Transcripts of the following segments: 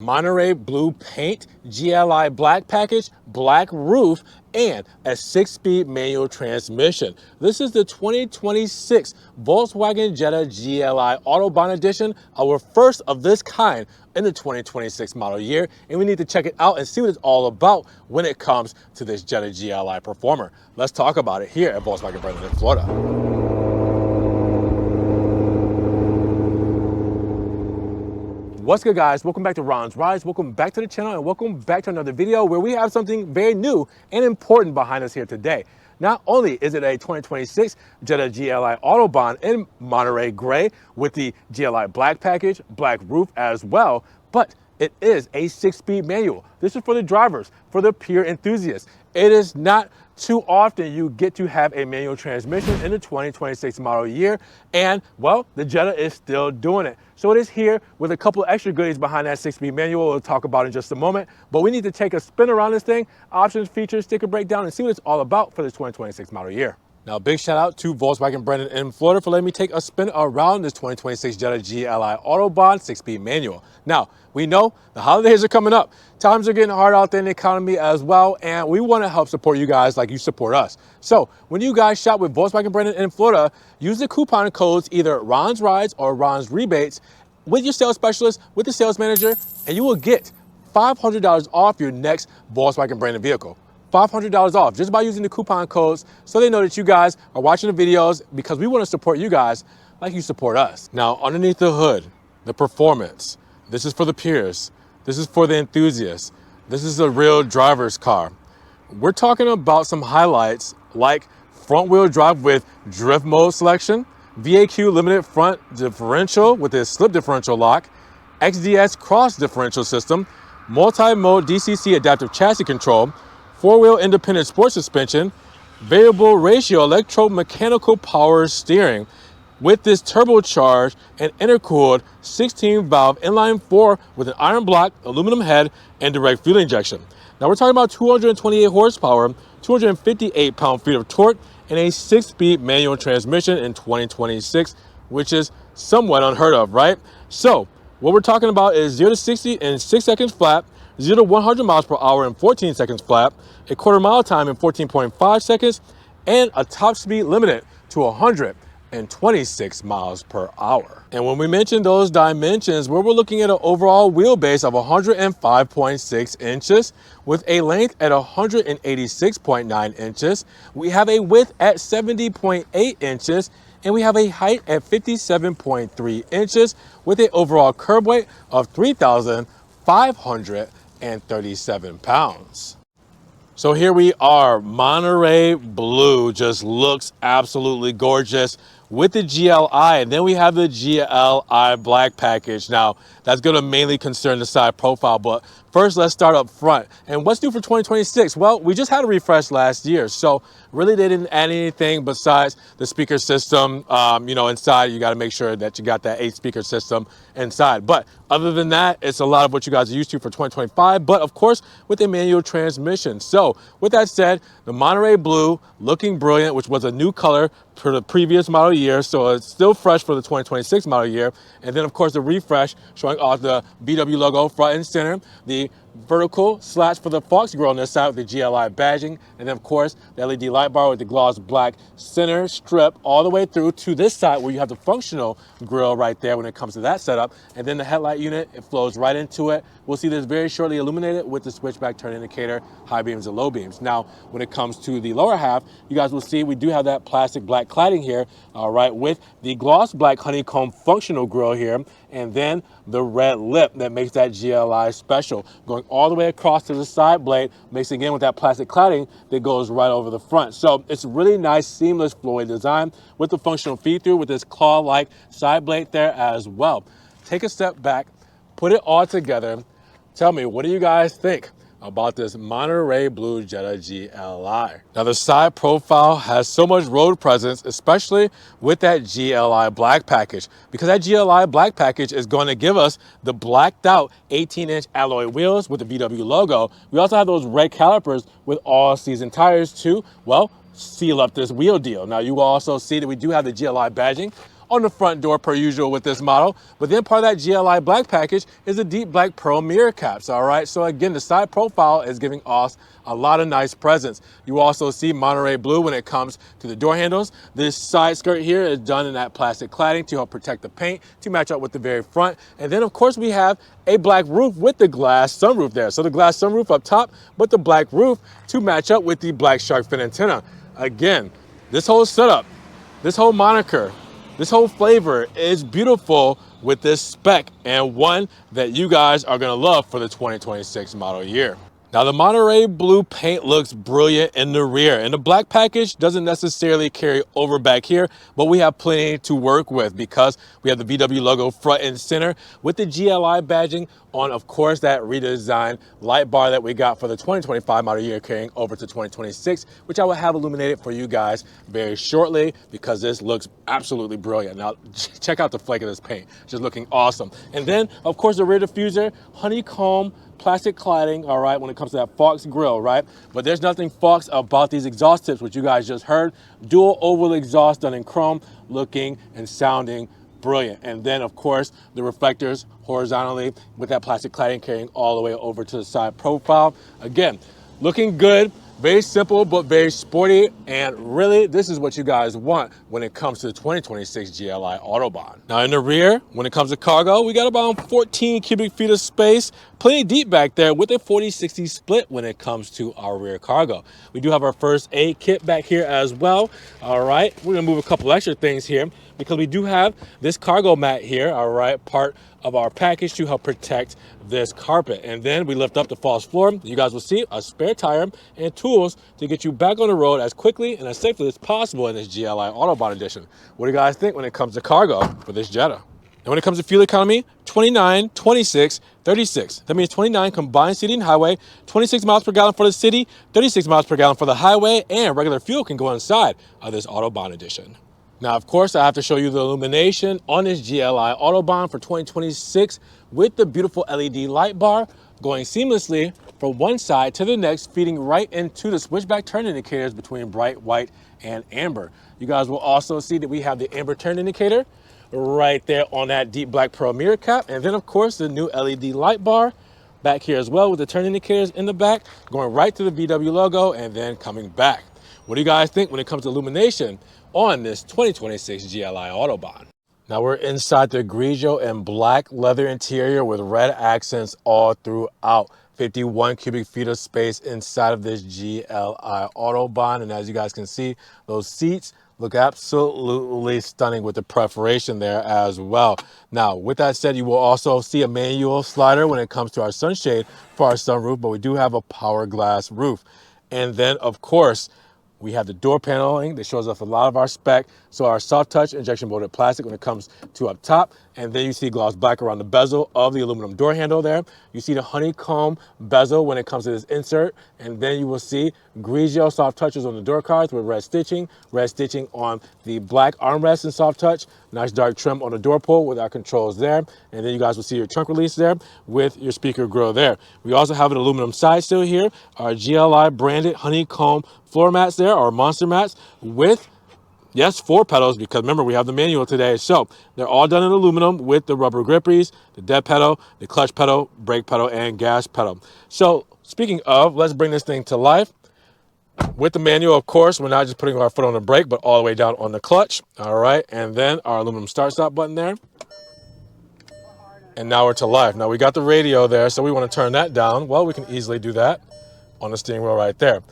Monterey Blue paint, GLI black package, black roof, and a 6-speed manual transmission. This is the 2026 Volkswagen Jetta GLI Autobahn edition, our first of this kind in the 2026 model year, and we need to check it out and see what it's all about when it comes to this Jetta GLI performer. Let's talk about it here at Volkswagen Brandon in Florida. What's good, guys? Welcome back to Ron's Rides. Welcome back to the channel and welcome back to another video where we have something very new and important behind us here today. Not only is it a 2026 Jetta GLI Autobahn in Monterey Gray with the GLI black package, black roof as well, but it is a 6-speed manual. This is for the drivers, for the pure enthusiasts. It is not too often you get to have a manual transmission in the 2026 model year, and well, the Jetta is still doing it. So it is here with a couple of extra goodies behind that 6-speed manual we'll talk about in just a moment, but we need to take a spin around this thing, options, features, sticker breakdown, and see what it's all about for this 2026 model year. Now, big shout out to Volkswagen Brandon in Florida for letting me take a spin around this 2026 Jetta GLI Autobahn 6-speed manual. Now, we know the holidays are coming up. Times are getting hard out there in the economy as well, and we want to help support you guys like you support us. So when you guys shop with Volkswagen Brandon in Florida, use the coupon codes either Ron's Rides or Ron's Rebates with your sales specialist, with the sales manager, and you will get $500 off your next Volkswagen Brandon vehicle. $500 off just by using the coupon codes, so they know that you guys are watching the videos because we want to support you guys like you support us. Now, underneath the hood, the performance, this is for the peers. This is for the enthusiasts. This is a real driver's car. We're talking about some highlights like front wheel drive with drift mode selection, VAQ limited front differential with a slip differential lock, XDS cross differential system, multi-mode DCC adaptive chassis control, 4-wheel independent sports suspension, variable ratio electromechanical power steering with this turbocharged and intercooled 16-valve inline 4 with an iron block, aluminum head, and direct fuel injection. Now we're talking about 228 horsepower, 258 pound-feet of torque, and a 6-speed manual transmission in 2026, which is somewhat unheard of, right? So what we're talking about is 0 to 60 in 6 seconds flat, 0 to 100 miles per hour in 14 seconds flat, a quarter mile time in 14.5 seconds, and a top speed limited to 126 miles per hour. And when we mention those dimensions, we're looking at an overall wheelbase of 105.6 inches with a length at 186.9 inches. We have a width at 70.8 inches, and we have a height at 57.3 inches with an overall curb weight of 3,537 pounds. So here we are. Monterey Blue just looks absolutely gorgeous with the GLI, and then we have the GLI black package. Now that's going to mainly concern the side profile, but first let's start up front. And what's new for 2026? Well, we just had a refresh last year, so really they didn't add anything besides the speaker system. Inside you got to make sure that you got that 8-speaker system inside, but other than that, it's a lot of what you guys are used to for 2025, but of course with a manual transmission. So with that said, the Monterey Blue looking brilliant, which was a new color for the previous model year, so it's still fresh for the 2026 model year. And then of course the refresh showing off the VW logo front and center, the vertical slats for the Fox grille on this side with the GLI badging, and then of course the LED light bar with the gloss black center strip all the way through to this side where you have the functional grille right there when it comes to that setup. And then the headlight unit, it flows right into it. We'll see this very shortly illuminated with the switchback turn indicator, high beams and low beams. Now when it comes to the lower half, you guys will see we do have that plastic black cladding here, all right, with the gloss black honeycomb functional grille here, and then the red lip that makes that GLI special, going all the way across to the side blade, mixed again with that plastic cladding that goes right over the front. So it's a really nice, seamless flowy design with the functional feed-through with this claw-like side blade there as well. Take a step back, put it all together. Tell me, what do you guys think about this Monterey Blue Jetta GLI? Now the side profile has so much road presence, especially with that GLI black package, because that GLI black package is going to give us the blacked out 18-inch alloy wheels with the VW logo. We also have those red calipers with all season tires to, well, seal up this wheel deal. Now you will also see that we do have the GLI badging on the front door per usual with this model. But then part of that GLI black package is the deep black pearl mirror caps, all right? So again, the side profile is giving us a lot of nice presence. You also see Monterey Blue when it comes to the door handles. This side skirt here is done in that plastic cladding to help protect the paint to match up with the very front. And then of course we have a black roof with the glass sunroof there. So the glass sunroof up top, but the black roof to match up with the black shark fin antenna. Again, this whole setup, this whole moniker, this whole flavor is beautiful with this spec, and one that you guys are gonna love for the 2026 model year. Now the Monterey Blue paint looks brilliant in the rear, and the black package doesn't necessarily carry over back here, but we have plenty to work with because we have the VW logo front and center with the GLI badging on, of course, that redesigned light bar that we got for the 2025 model year carrying over to 2026, which I will have illuminated for you guys very shortly because this looks absolutely brilliant. Now check out the flake of this paint, just looking awesome. And then, of course, the rear diffuser, honeycomb plastic cladding, all right, when it comes to that Fox grille, right? But there's nothing Fox about these exhaust tips, which you guys just heard. Dual oval exhaust done in chrome, looking and sounding brilliant. And then, of course, the reflectors horizontally with that plastic cladding carrying all the way over to the side profile. Again, looking good. Very simple, but very sporty. And really, this is what you guys want when it comes to the 2026 GLI Autobahn. Now in the rear, when it comes to cargo, we got about 14 cubic feet of space, plenty deep back there with a 40-60 split when it comes to our rear cargo. We do have our first aid kit back here as well. All right, we're gonna move a couple extra things here because we do have this cargo mat here, all right, part of our package to help protect this carpet. And then we lift up the false floor. You guys will see a spare tire and tools to get you back on the road as quickly and as safely as possible in this GLI Autobahn edition. What do you guys think when it comes to cargo for this Jetta? And when it comes to fuel economy, 29, 26, 36. That means 29 combined city and highway, 26 miles per gallon for the city, 36 miles per gallon for the highway, and regular fuel can go inside of this Autobahn edition. Now, of course, I have to show you the illumination on this GLI Autobahn for 2026 with the beautiful LED light bar going seamlessly from one side to the next, feeding right into the switchback turn indicators between bright white and amber. You guys will also see that we have the amber turn indicator right there on that deep black pearl mirror cap. And then, of course, the new LED light bar back here as well with the turn indicators in the back, going right to the VW logo and then coming back. What do you guys think when it comes to illumination on this 2026 GLI Autobahn? Now we're inside the grigio and black leather interior with red accents all throughout. 51 cubic feet of space inside of this GLI Autobahn. And as you guys can see, those seats look absolutely stunning with the perforation there as well. Now, with that said, you will also see a manual slider when it comes to our sunshade for our sunroof, but we do have a power glass roof. And then, of course, we have the door paneling that shows off a lot of our spec. So our soft touch injection molded plastic when it comes to up top. And then you see gloss black around the bezel of the aluminum door handle there. You see the honeycomb bezel when it comes to this insert. And then you will see grigio soft touches on the door cards with red stitching on the black armrest and soft touch. Nice dark trim on the door pull with our controls there. And then you guys will see your trunk release there with your speaker grill there. We also have an aluminum side still here. Our GLI branded honeycomb floor mats there, or monster mats with, yes, 4 pedals, because remember we have the manual today. So they're all done in aluminum with the rubber grippies, the dead pedal, the clutch pedal, brake pedal, and gas pedal. So speaking of, let's bring this thing to life. With the manual, of course, we're not just putting our foot on the brake, but all the way down on the clutch. All right, and then our aluminum start-stop button there. And now we're to life. Now we got the radio there, so we want to turn that down. Well, we can easily do that on the steering wheel right there.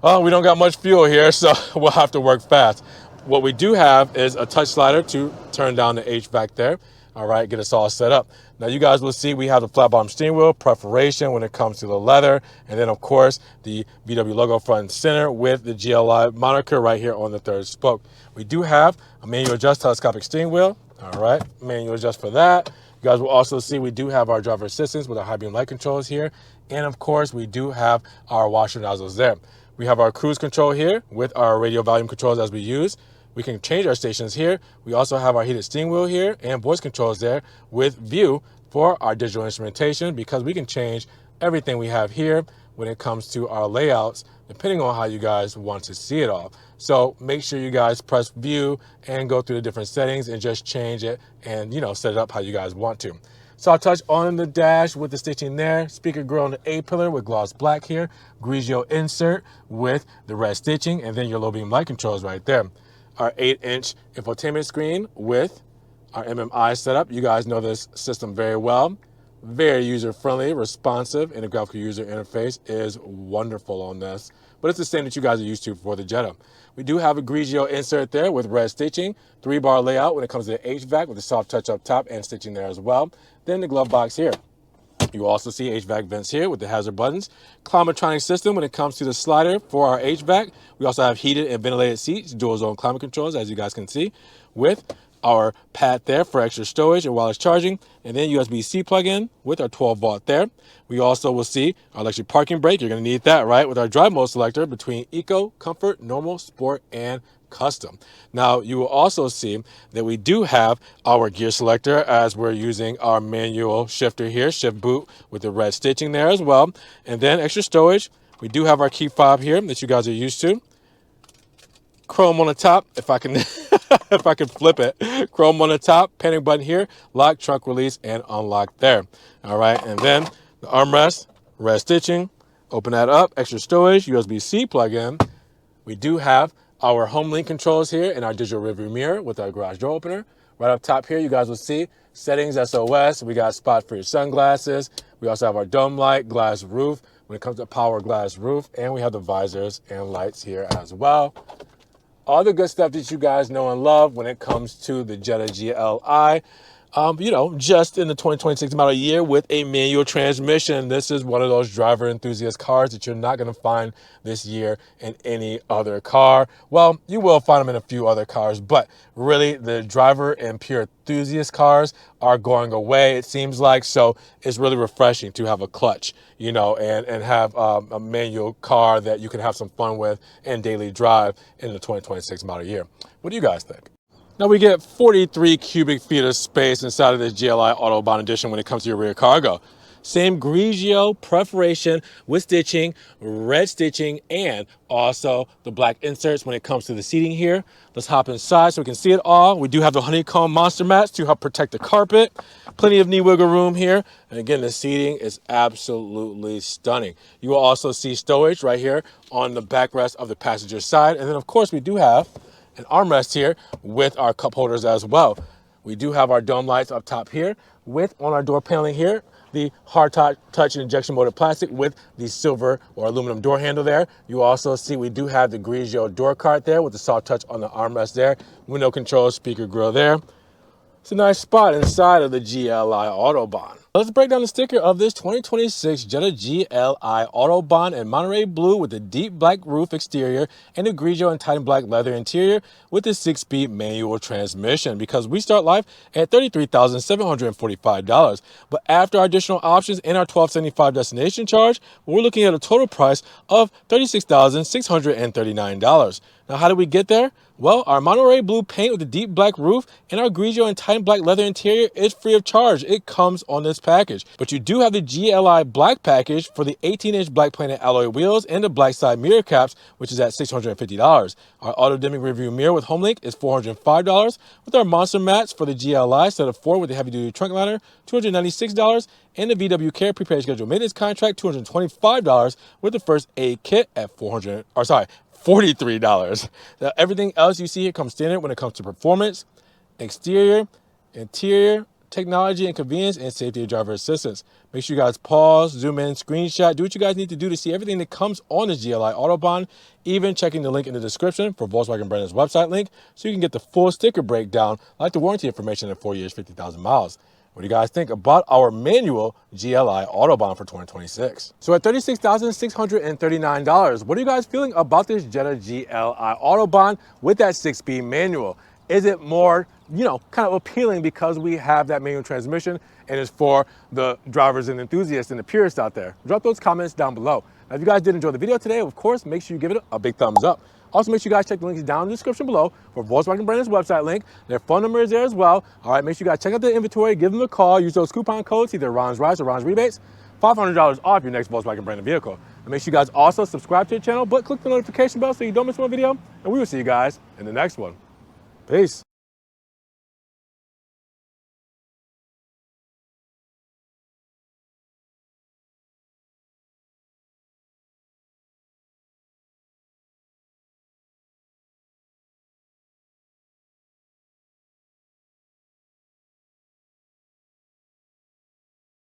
Oh, we don't got much fuel here, so we'll have to work fast. What we do have is a touch slider to turn down the HVAC there. All right, get us all set up. Now you guys will see we have the flat bottom steering wheel, perforation when it comes to the leather, and then of course the VW logo front and center with the GLI moniker right here on the third spoke. We do have a manual adjust telescopic steering wheel. All right, manual adjust for that. You guys will also see we do have our driver assistance with our high beam light controls here. And of course, we do have our washer nozzles there. We have our cruise control here with our radio volume controls as we use. We can change our stations here. We also have our heated steering wheel here and voice controls there with view for our digital instrumentation, because we can change everything we have here when it comes to our layouts depending on how you guys want to see it all. So make sure you guys press view and go through the different settings and just change it and, you know, set it up how you guys want to. So I'll touch on the dash with the stitching there, speaker grill on the A-pillar with gloss black here, Grigio insert with the red stitching, and then your low beam light controls right there. Our 8-inch infotainment screen with our MMI setup. You guys know this system very well. Very user-friendly, responsive, and the graphical user interface is wonderful on this. But it's the same that you guys are used to for the Jetta. We do have a Grigio insert there with red stitching, 3-bar layout when it comes to the HVAC with the soft touch up top and stitching there as well. Then the glove box here. You also see HVAC vents here with the hazard buttons. Climatronic system when it comes to the slider for our HVAC. We also have heated and ventilated seats, dual zone climate controls, as you guys can see, with our pad there for extra storage and wireless charging, and then USB-C plug-in with our 12-volt there. We also will see our electric parking brake. You're going to need that, right, with our drive mode selector between Eco, Comfort, Normal, Sport, and Custom. Now, you will also see that we do have our gear selector as we're using our manual shifter here, shift boot with the red stitching there as well. And then extra storage. We do have our key fob here that you guys are used to. Chrome on the top, if I can if I can flip it. Chrome on the top, panic button here, lock, trunk release, and unlock there. All right, and then the armrest, red stitching, open that up, extra storage, USB-C plug-in. We do have our home link controls here and our digital rearview mirror with our garage door opener. Right up top here, you guys will see settings, SOS. We got a spot for your sunglasses. We also have our dome light, glass roof when it comes to power glass roof, and we have the visors and lights here as well. All the good stuff that you guys know and love when it comes to the Jetta GLI. You know, just in the 2026 model year with a manual transmission. This is one of those driver enthusiast cars that you're not going to find this year in any other car. Well, you will find them in a few other cars, but really the driver and pure enthusiast cars are going away, it seems like. So it's really refreshing to have a clutch, you know, and have a manual car that you can have some fun with and daily drive in the 2026 model year. What do you guys think? Now we get 43 cubic feet of space inside of this GLI Autobahn edition when it comes to your rear cargo. Same Grigio perforation with stitching, red stitching, and also the black inserts when it comes to the seating here. Let's hop inside so we can see it all. We do have the honeycomb monster mats to help protect the carpet. Plenty of knee wiggle room here. And again, the seating is absolutely stunning. You will also see stowage right here on the backrest of the passenger side. And then of course we do have an armrest here with our cup holders as well. We do have our dome lights up top here with on our door paneling here, the hard touch and injection molded plastic with the silver or aluminum door handle there. You also see we do have the Grigio door cart there with the soft touch on the armrest there, window controls, speaker grill there. It's a nice spot inside of the GLI Autobahn. Let's break down the sticker of this 2026 Jetta GLI Autobahn in Monterey Blue with the deep black roof exterior and the Grigio and Titan black leather interior with the 6-speed manual transmission, because we start life at $33,745. But after our additional options and our $1,275 destination charge, we're looking at a total price of $36,639. Now, how did we get there? Well, our Monterey Blue paint with the deep black roof and our Grigio and Titan black leather interior is free of charge. It comes on this package. But you do have the GLI black package for the 18-inch black plated alloy wheels and the black side mirror caps, which is at $650. Our auto-dimming rearview mirror with HomeLink is $405. With our monster mats for the GLI set of 4 with the heavy-duty trunk liner, $296. And the VW Care prepaid scheduled maintenance contract, $225 with the first aid kit at $43. Now, everything else you see here comes standard when it comes to performance, exterior, interior, technology and convenience, and safety and driver assistance. Make sure you guys pause, zoom in, screenshot, do what you guys need to do to see everything that comes on the GLI Autobahn, even checking the link in the description for Volkswagen brand's website link so you can get the full sticker breakdown, like the warranty information at 4 years, 50,000 miles. What do you guys think about our manual GLI Autobahn for 2026? So at $36,639, what are you guys feeling about this Jetta GLI Autobahn with that 6-speed manual? Is it more, you know, kind of appealing because we have that manual transmission and it's for the drivers and enthusiasts and the purists out there? Drop those comments down below. Now, if you guys did enjoy the video today, of course, make sure you give it a big thumbs up. Also, make sure you guys check the links down in the description below for Volkswagen brand's website link. Their phone number is there as well. All right, make sure you guys check out the inventory, give them a call, use those coupon codes, either Ron's Rides or Ron's Rebates. $500 off your next Volkswagen branded vehicle. And make sure you guys also subscribe to the channel, but click the notification bell so you don't miss one video. And we will see you guys in the next one. Peace.